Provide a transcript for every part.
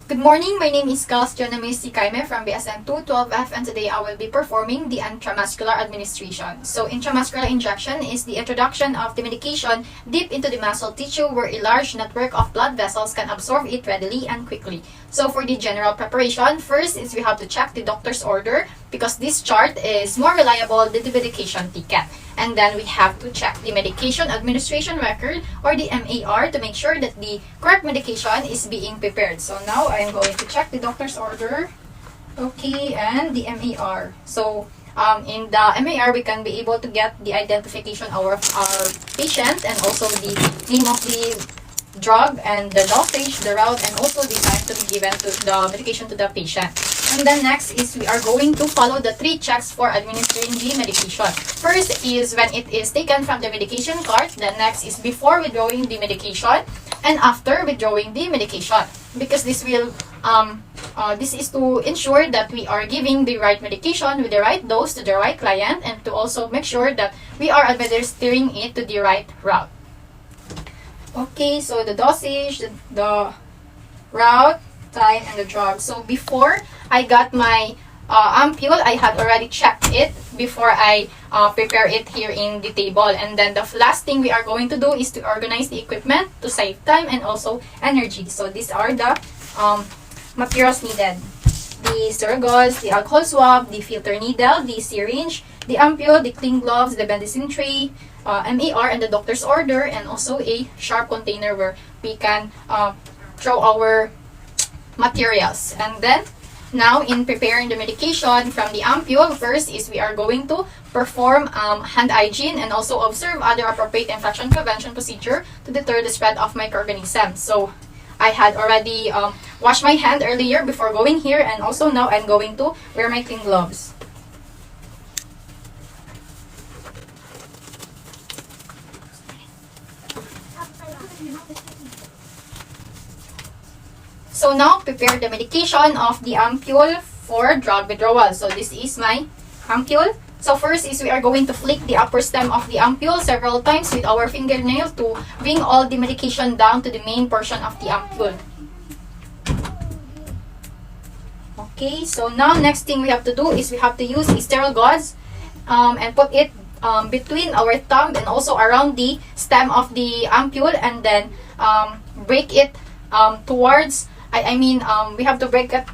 Good morning, my name is Kaime from BSN 212F, and today I will be performing the intramuscular administration. So intramuscular injection is the introduction of the medication deep into the muscle tissue where a large network of blood vessels can absorb it readily and quickly. So for the general preparation, first is we have to check the doctor's order because this chart is more reliable than the medication ticket. And then we have to check the medication administration record or the MAR to make sure that the correct medication is being prepared. So now I'm going to check the doctor's order. Okay, and the MAR. So in the MAR, we can be able to get the identification of our patient and also the name of the drug and the dosage, the route, and also the time to be given to the medication to the patient. And then next is we are going to follow the 3 checks for administering the medication. First is when it is taken from the medication cart. Then next is before withdrawing the medication and after withdrawing the medication. Because this will this is to ensure that we are giving the right medication with the right dose to the right client and to also make sure that we are administering it to the right route. Okay, so the dosage, the route, time, and the drug. So before I got my ampule, I had already checked it before I prepare it here in the table. And then the last thing we are going to do is to organize the equipment to save time and also energy. So these are the materials needed. The sterile gauze, the alcohol swab, the filter needle, the syringe, the ampule, the clean gloves, the medicine tray, MAR and the doctor's order, and also a sharp container where we can throw our materials. And then now in preparing the medication from the ampule, first is we are going to perform hand hygiene and also observe other appropriate infection prevention procedure to deter the spread of microorganisms. So I had already washed my hand earlier before going here, and also now I'm going to wear my clean gloves. So now prepare the medication of the ampule for drug withdrawal. So this is my ampule. So first is we are going to flick the upper stem of the ampule several times with our fingernail to bring all the medication down to the main portion of the ampule. Okay, so now next thing we have to do is we have to use a sterile gauze and put it between our thumb and also around the stem of the ampule, and then break it towards we have to break it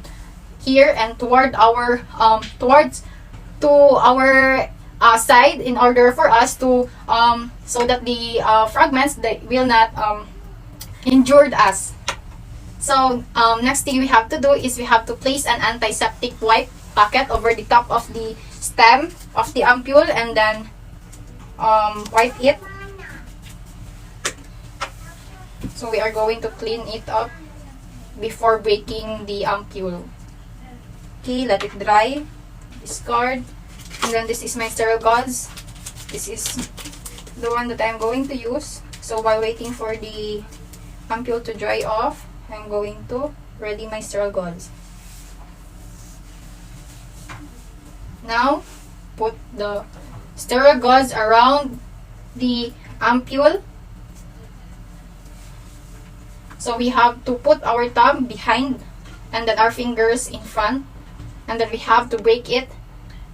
here and toward our to our side in order for us to so that the fragments that will not injure us. So next thing we have to do is we have to place an antiseptic wipe packet over the top of the stem of the ampule and then wipe it. So we are going to clean it up before breaking the ampule. Okay, let it dry. Discard. And then this is my sterile gauze. This is the one that I'm going to use. So while waiting for the ampule to dry off, I'm going to ready my sterile gauze. Now, put the sterile gauze around the ampule. So we have to put our thumb behind and then our fingers in front, and then we have to break it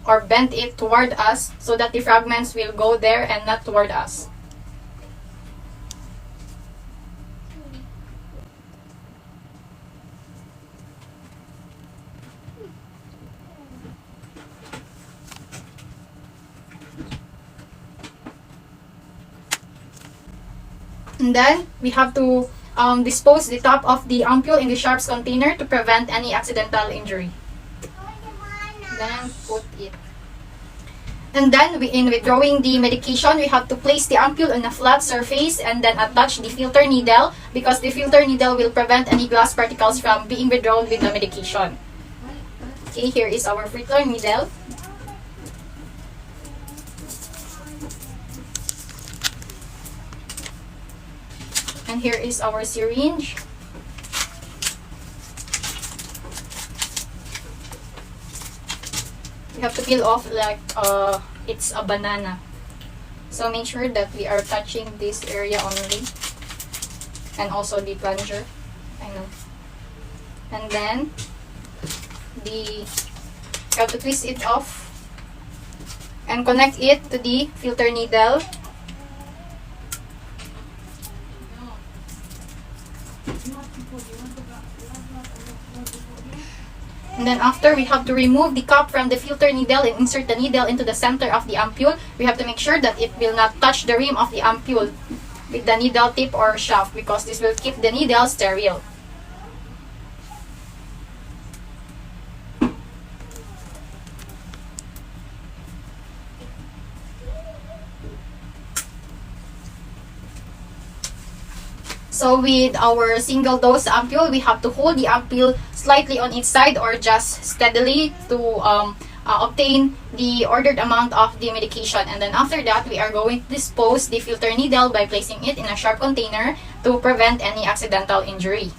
or bend it toward us so that the fragments will go there and not toward us. And then we have to dispose the top of the ampule in the sharps container to prevent any accidental injury. Then put it. And then in withdrawing the medication, we have to place the ampule on a flat surface and then attach the filter needle because the filter needle will prevent any glass particles from being withdrawn with the medication. Okay, here is our filter needle. And here is our syringe. We have to peel off like it's a banana. So make sure that we are touching this area only. And also the plunger. I know. And then you have to twist it off and connect it to the filter needle. And then after, we have to remove the cup from the filter needle and insert the needle into the center of the ampule. We have to make sure that it will not touch the rim of the ampule with the needle tip or shaft, because this will keep the needle sterile. So with our single dose ampule, we have to hold the ampule slightly on its side or just steadily to obtain the ordered amount of the medication. And then after that, we are going to dispose the filter needle by placing it in a sharp container to prevent any accidental injury.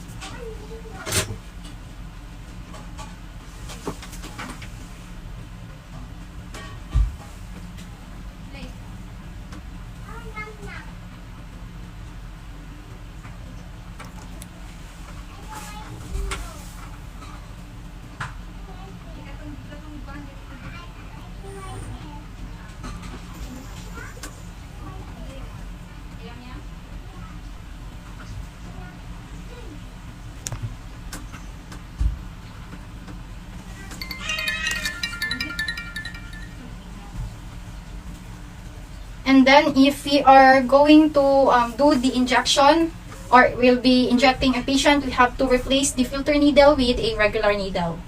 And then if we are going to do the injection, or we'll be injecting a patient, we have to replace the filter needle with a regular needle.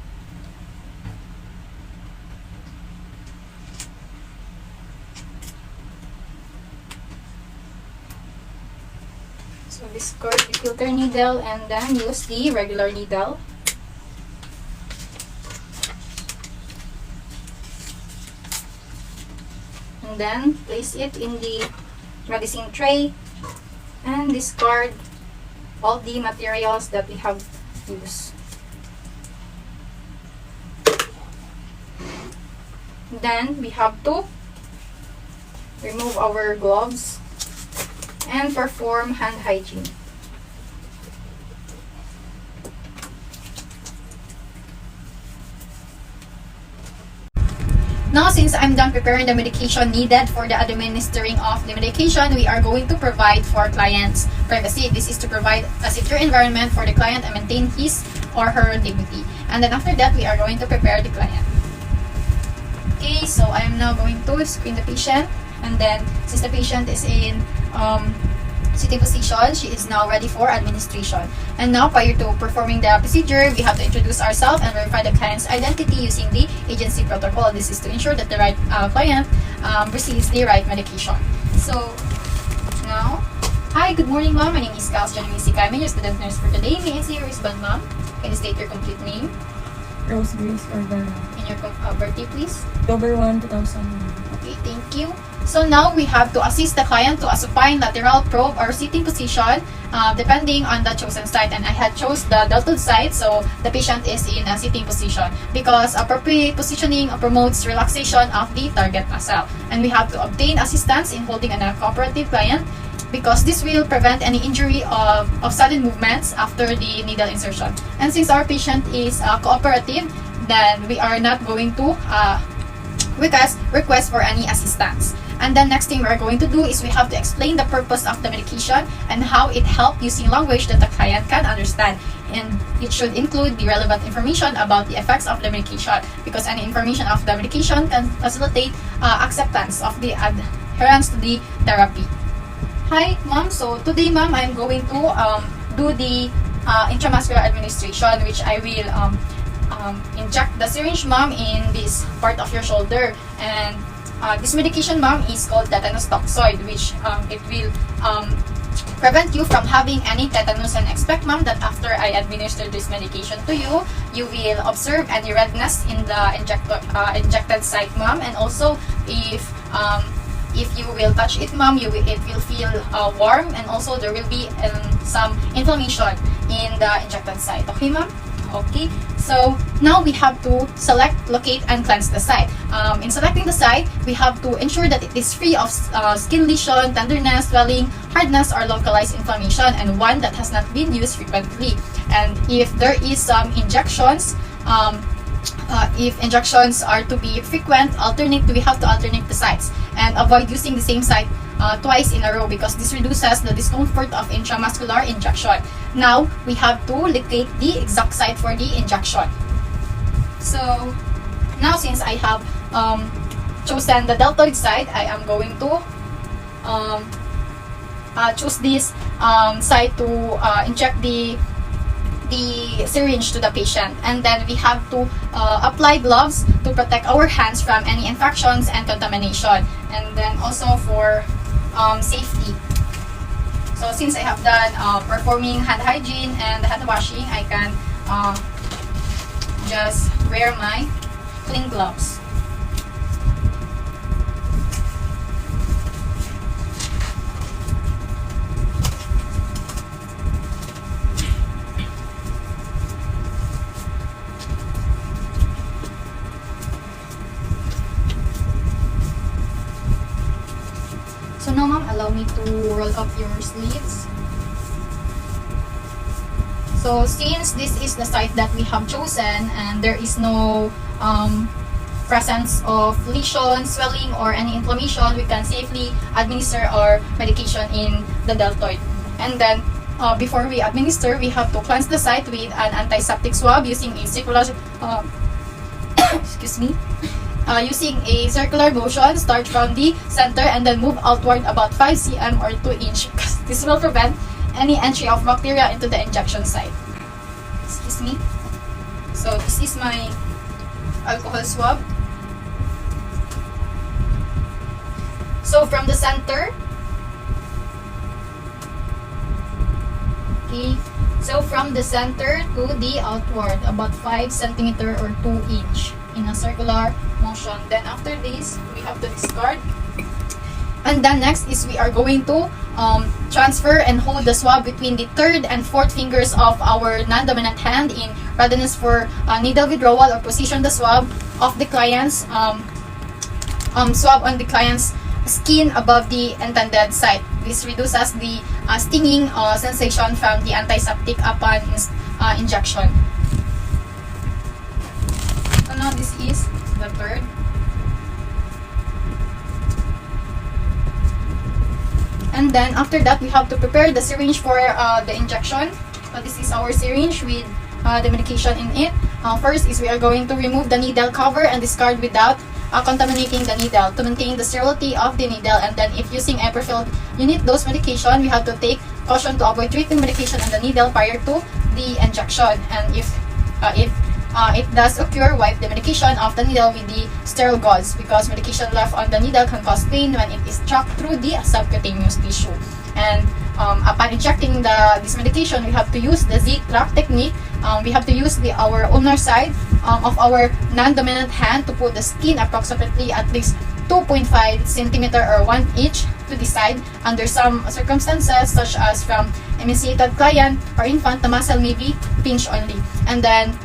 So discard the filter needle and then use the regular needle. And then place it in the medicine tray and discard all the materials that we have used. Then we have to remove our gloves and perform hand hygiene. Now, since I'm done preparing the medication needed for the administering of the medication, we are going to provide for client's privacy. This is to provide a secure environment for the client and maintain his or her dignity. And then after that, we are going to prepare the client. Okay, so I am now going to screen the patient. And then, since the patient is in sitting position, she is now ready for administration. And now, prior to performing the procedure, we have to introduce ourselves and verify the client's identity using the agency protocol. This is to ensure that the right client receives the right medication. So, now, hi, good morning, ma'am. My name is Intramascular, your student nurse for today. May I see your wristband, ma'am? Can you state your complete name? Rose Grace Ordana. And your birthday, please? October 1, 2001. Okay, thank you. So now we have to assist the client to a supine, lateral, probe, or sitting position depending on the chosen site. And I had chose the deltoid site, so the patient is in a sitting position because appropriate positioning promotes relaxation of the target muscle. And we have to obtain assistance in holding a cooperative client because this will prevent any injury of sudden movements after the needle insertion. And since our patient is cooperative, then we are not going to request for any assistance. And then next thing we're going to do is we have to explain the purpose of the medication and how it helps using language that the client can understand. And it should include the relevant information about the effects of the medication, because any information of the medication can facilitate acceptance of the adherence to the therapy. Hi, ma'am. So today, ma'am, I'm going to do the intramuscular administration, which I will inject the syringe, ma'am, in this part of your shoulder. And this medication, ma'am, is called tetanus toxoid, which it will prevent you from having any tetanus. And expect, ma'am, that after I administer this medication to you, you will observe any redness in the injected site, ma'am. And also, if you will touch it, ma'am, it will feel warm, and also there will be some inflammation in the injected site. Okay, ma'am? Okay, so now we have to select, locate, and cleanse the site. In selecting the site, we have to ensure that it is free of skin lesion, tenderness, swelling, hardness, or localized inflammation, and one that has not been used frequently. And if there is some injections, if injections are to be frequent, we have to alternate the sites and avoid using the same site twice in a row because this reduces the discomfort of intramuscular injection. Now, we have to locate the exact site for the injection. So, now since I have chosen the deltoid site, I am going to choose this site to inject the syringe to the patient, and then we have to apply gloves to protect our hands from any infections and contamination, and then also for safety. So since I have done performing hand hygiene and hand washing, I can just wear my clean gloves. So now, ma'am, allow me to roll up your sleeves. So since this is the site that we have chosen and there is no presence of lesion, swelling, or any inflammation, we can safely administer our medication in the deltoid. And then before we administer, we have to cleanse the site with an antiseptic swab using a circular excuse me. Using a circular motion, start from the center and then move outward about 5 cm or 2 inch because this will prevent any entry of bacteria into the injection site. Excuse me. So this is my alcohol swab. So from the center, okay, so from the center to the outward about 5 cm or 2 inch in a circular motion. Then after this, we have to discard. And then next is we are going to transfer and hold the swab between the third and fourth fingers of our non-dominant hand in readiness for needle withdrawal, or position the swab of the client's swab on the client's skin above the intended site. This reduces the stinging sensation from the antiseptic upon injection. So now this is the third. And then after that, we have to prepare the syringe for the injection. So this is our syringe with the medication in it. First is we are going to remove the needle cover and discard without contaminating the needle to maintain the sterility of the needle. And then if using a prefilled unit dose medication, we have to take caution to avoid treating medication on the needle prior to the injection. And if it does occur, wipe the medication off the needle with the sterile gauze because medication left on the needle can cause pain when it is struck through the subcutaneous tissue. And upon injecting this medication, we have to use the Z-track technique. We have to use our ulnar side of our non-dominant hand to put the skin approximately at least 2.5 cm or 1 inch to the side. Under some circumstances, such as from emaciated client or infant, the muscle may be pinched only. And then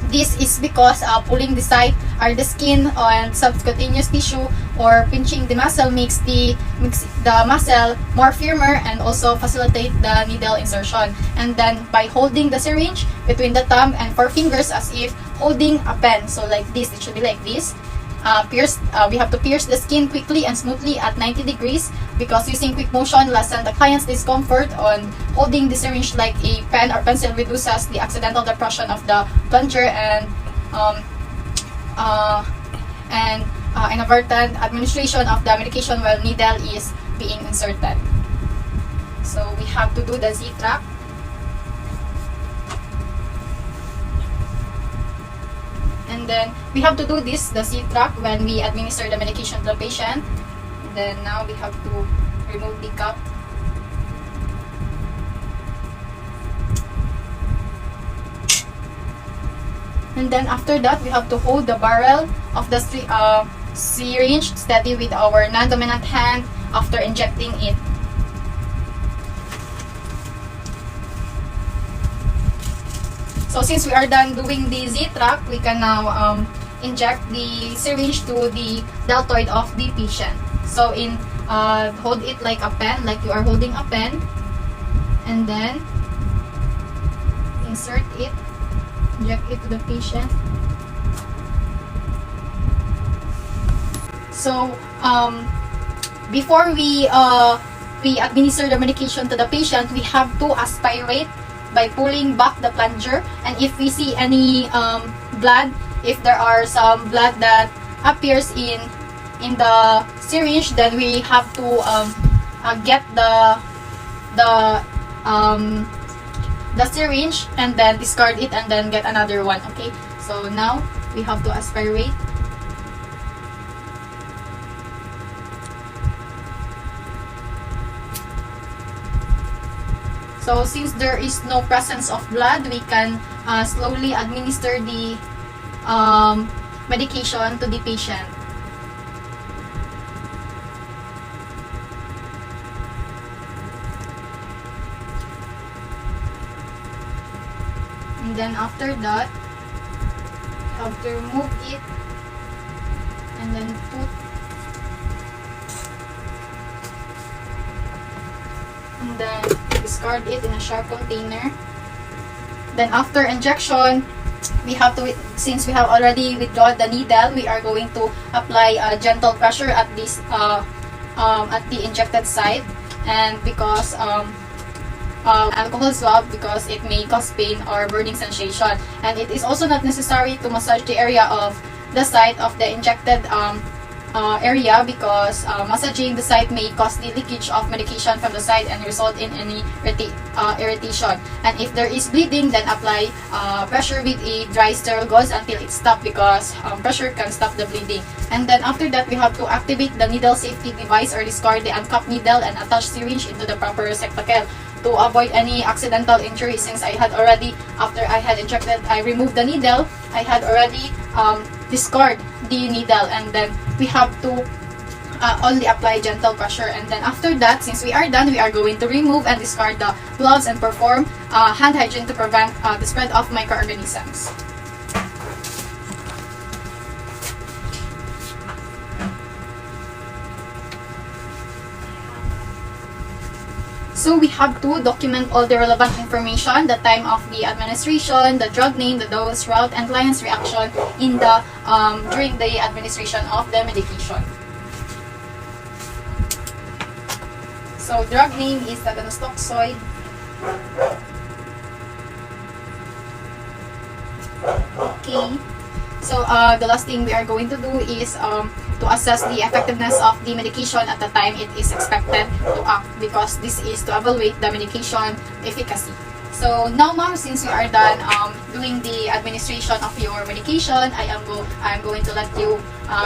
this is because pulling the side or the skin and subcutaneous tissue or pinching the muscle makes the muscle more firmer and also facilitate the needle insertion. And then by holding the syringe between the thumb and forefingers as if holding a pen, so like this, it should be like this. We have to pierce the skin quickly and smoothly at 90 degrees because using quick motion lessens the client's discomfort on holding the syringe like a pen or pencil, reduces the accidental depression of the plunger and inadvertent administration of the medication while needle is being inserted. So we have to do the Z-track. And then we have to do the Z-track when we administer the medication to the patient. Then now we have to remove the cup. And then after that, we have to hold the barrel of the syringe steady with our non-dominant hand after injecting it. So since we are done doing the Z-track, we can now inject the syringe to the deltoid of the patient. So hold it like a pen, like you are holding a pen, and then insert it, inject it to the patient. So before we administer the medication to the patient, we have to aspirate by pulling back the plunger, and if we see any blood, if there are some blood that appears in the syringe, then we have to get the syringe and then discard it and then get another one. Okay, so now we have to aspirate. So since there is no presence of blood, we can slowly administer the medication to the patient. And then after that, you have to remove it and then put and then discard it in a sharp container. Then after injection, we have to, since we have already withdrawn the needle, we are going to apply a gentle pressure at this at the injected site, and because alcohol swab, because it may cause pain or burning sensation, and it is also not necessary to massage the area of the site of the injected area, because massaging the site may cause the leakage of medication from the site and result in any irritation. And if there is bleeding, then apply pressure with a dry sterile gauze until it stops, because pressure can stop the bleeding. And then after that, we have to activate the needle safety device or discard the uncapped needle and attach syringe into the proper receptacle to avoid any accidental injury. Since I had already, after I had injected, I removed the needle, I had already discard the needle, and then we have to only apply gentle pressure. And then after that, since we are done, we are going to remove and discard the gloves and perform hand hygiene to prevent the spread of microorganisms. So we have to document all the relevant information, the time of the administration, the drug name, the dose, route, and client's reaction in the during the administration of the medication. So drug name is Taganostoxoid. Okay. So the last thing we are going to do is to assess the effectiveness of the medication at the time it is expected to act, because this is to evaluate the medication efficacy. So now, ma'am, since you are done doing the administration of your medication, I am going to let you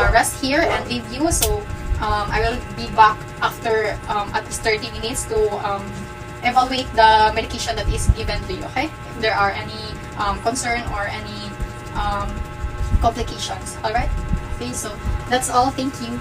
rest here and leave you. So I will be back after at least 30 minutes to evaluate the medication that is given to you. Okay, if there are any concern or any complications. All right. Okay, so that's all. Thank you.